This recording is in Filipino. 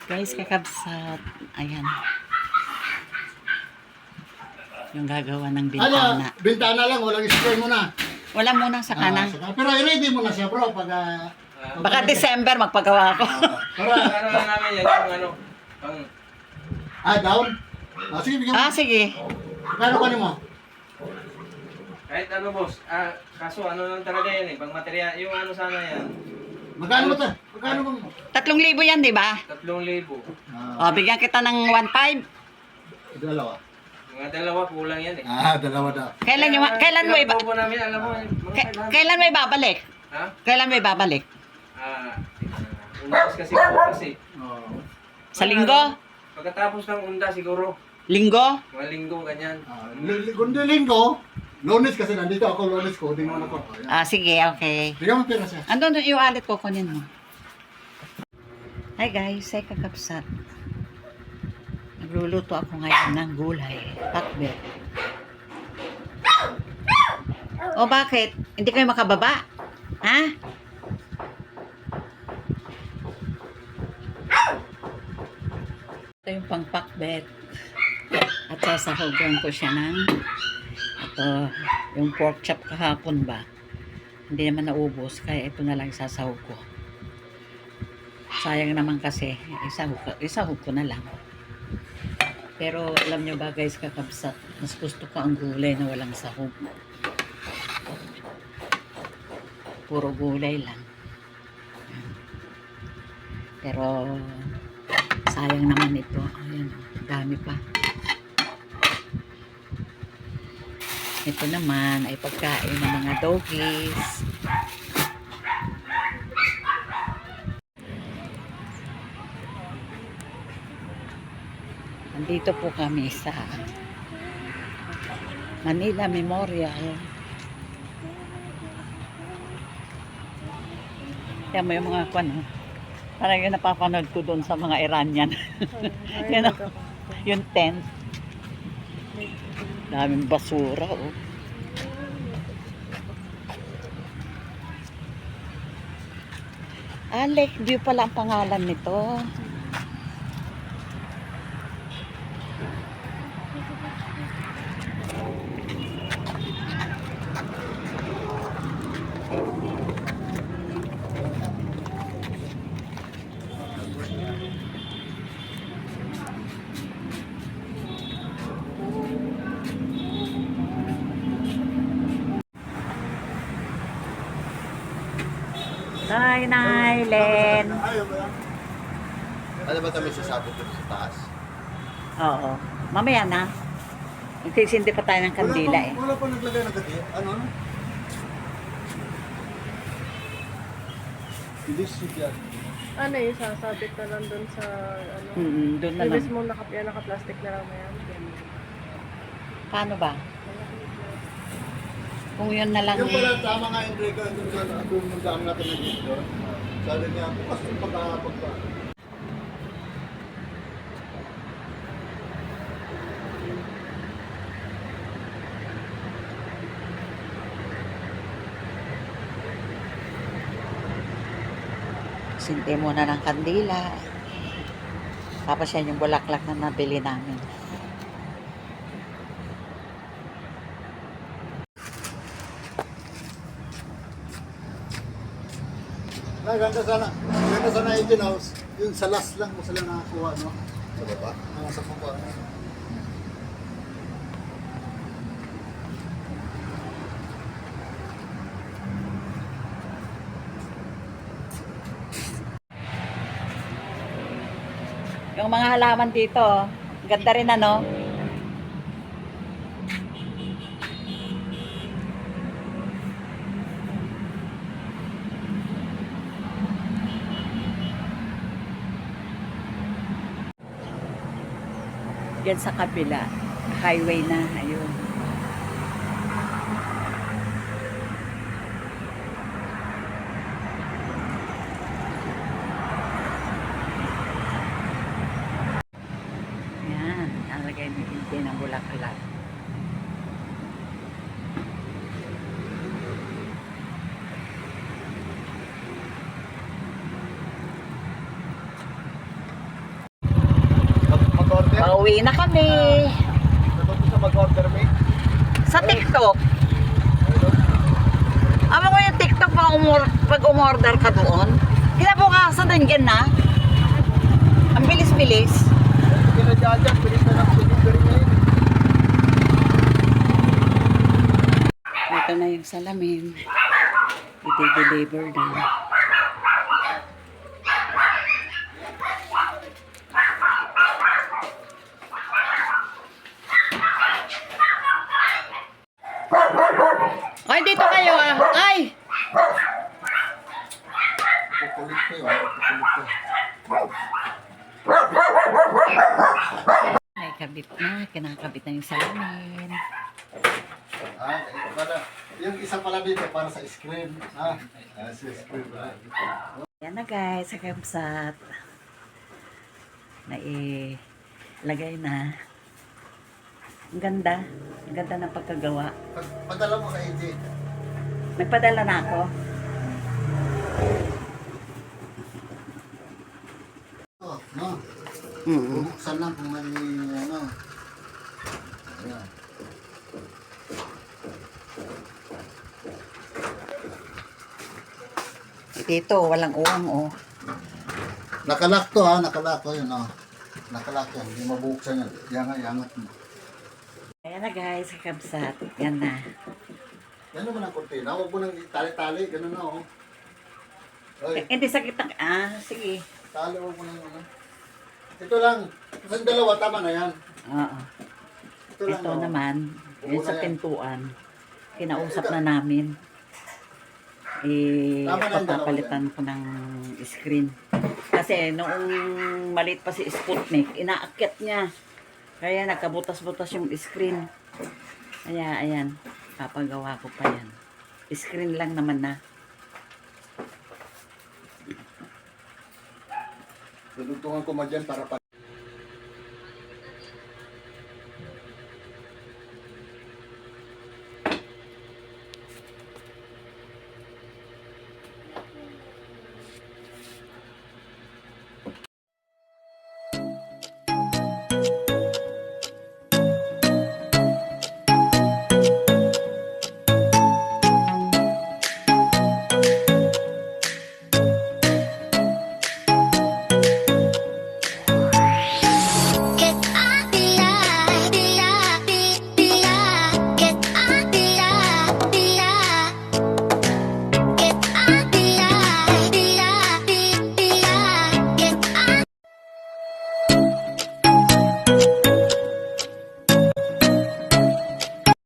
Guys, kakabsat. Ayan. Yung gagawa ng bintana. Bintana lang, walang spray mo na. Wala muna sa kanan. Pero i-ready mo na siya bro pag... Baka December magpagawa ko. para... Ano lang namin yan, yung ano, pang... down? Sige, bigyan mo. Sige. Kano ka mo? Kahit ano boss, kaso ano lang talaga yan eh, pang material, yung ano sana yan. Magkano mo to? Magkano mo? 3,000 yan, di ba? 3,000. Bigyan kita ng 1,500. Dalawa. Mga dalawa, kulang yan eh. Dalawa daw. Kailan mo iba? Pinagbobo namin, alam mo, mga 500. Kailan mo ibabalik? Ha? Kailan mo ibabalik? Undas kasi bukas eh. Sa linggo? Pagkatapos ng unda siguro, Linggo? mga linggo, ganyan. Kundi linggo, Lunes kasi nandito ako, Lunes ko, di mo na ko. Sige, okay. Bigyan mo pera siya. Andun yung alit ko, kunin mo. Hi guys, ay kakapsat. Nagluluto ako ngayon ng gulay, pakbet. O bakit? Hindi kayo makababa? Ha? Ito yung pangpakbet. At sasahogan ko siya ng yung pork chop kahapon ba. Hindi naman naubos, kaya ito na lang sasahog ko. Sayang naman kasi, isahog ko na lang. Pero alam nyo ba guys, kakabsat, mas gusto ko ang gulay na walang sahog. Puro gulay lang. Pero sayang naman ito. Ayan, dami pa. Ito naman ay pagkain ng mga doggies. Nandito po kami sa Manila Memorial. Kaya mo yung mga kwan, parang yung napapanood ko doon sa mga Iranian. Yan, yung tent. Daming basura, oh. Lakeview pala ang pangalan nito. Nay, Len. Ano ba tayo sasabi dito sa taas? Oo. Mamaya na. Nagsisindi pa tayo ng kandila eh. Wala pa naglagay ng gati. Ano? Hindi siya. Ano yung sasabit na lang dun sa ano? Doon na Yung lang. mismo naka-plastic na lang na yan. Paano ba? Kung yun na lang Yung eh. pala tama nga yung Enrico doon sa kung magdaan natin ng dito. Sabi niya, bukas yung pagkakapag pa. Sindi muna ng kandila. Tapos yan yung bulaklak na nabili namin. Ganda sana 18 house. Yung sa last lang mo sila nakakuha, no? Sa baba? Sa baba. Yung mga halaman dito, oh. Ganda rin ano. Yan sa kabila, highway na, ayun. Yan, nalagay din ng bulaklak. Pauwi na kami. Natuto sa mag-order mate. Sa TikTok. Ama ko yung TikTok pag umorder ka doon. Kinabukasan din yan na. Ang bilis-bilis. Hindi na dyan, pilis na lang delivery ngayon. Ito na yung salamin. I-deliver na. Ay, dito kayo ah. Ay! Kukulit ko yun. Kukulit ko. Ay, kabit na. Kinakabit na yung salamin. Pala, yung isa pala dito para sa screen. Sa screen. Yan na guys, sa kabsat. Nailagay na. Ang ganda. Ang ganda ng pagkagawa. Padala mo sa AJ. Nagpadala na ako. Oh, no? Mm. Bubuksan lang kung may ano. Ayan. Dito, walang uwang oh. Nakalak to ha, nakalak to yun oh. Nakalak yan, hindi mabuksan yan. Yangat mo. Ayan na guys, sa kabsat. Yan na. Yan naman ang kurtina, huwag mo nang tali-tali, ganun na oh. Oy, Hindi sakit ang... sige. tali huwag mo nang ano. Ito lang, sa dalawa, tama na yan. Oo. Ito lang Ito oh. naman, yun Una sa yan. pintuan. Kinausap na namin. Tama na yung Papapalitan ko ng screen. Kasi noong maliit pa si Sputnik, inaakyat niya. Kaya nagkabutas-butas yung screen. Kaya ayan, papagawa ko pa yan. Screen lang naman na. Dudugtungan ko ma dyan para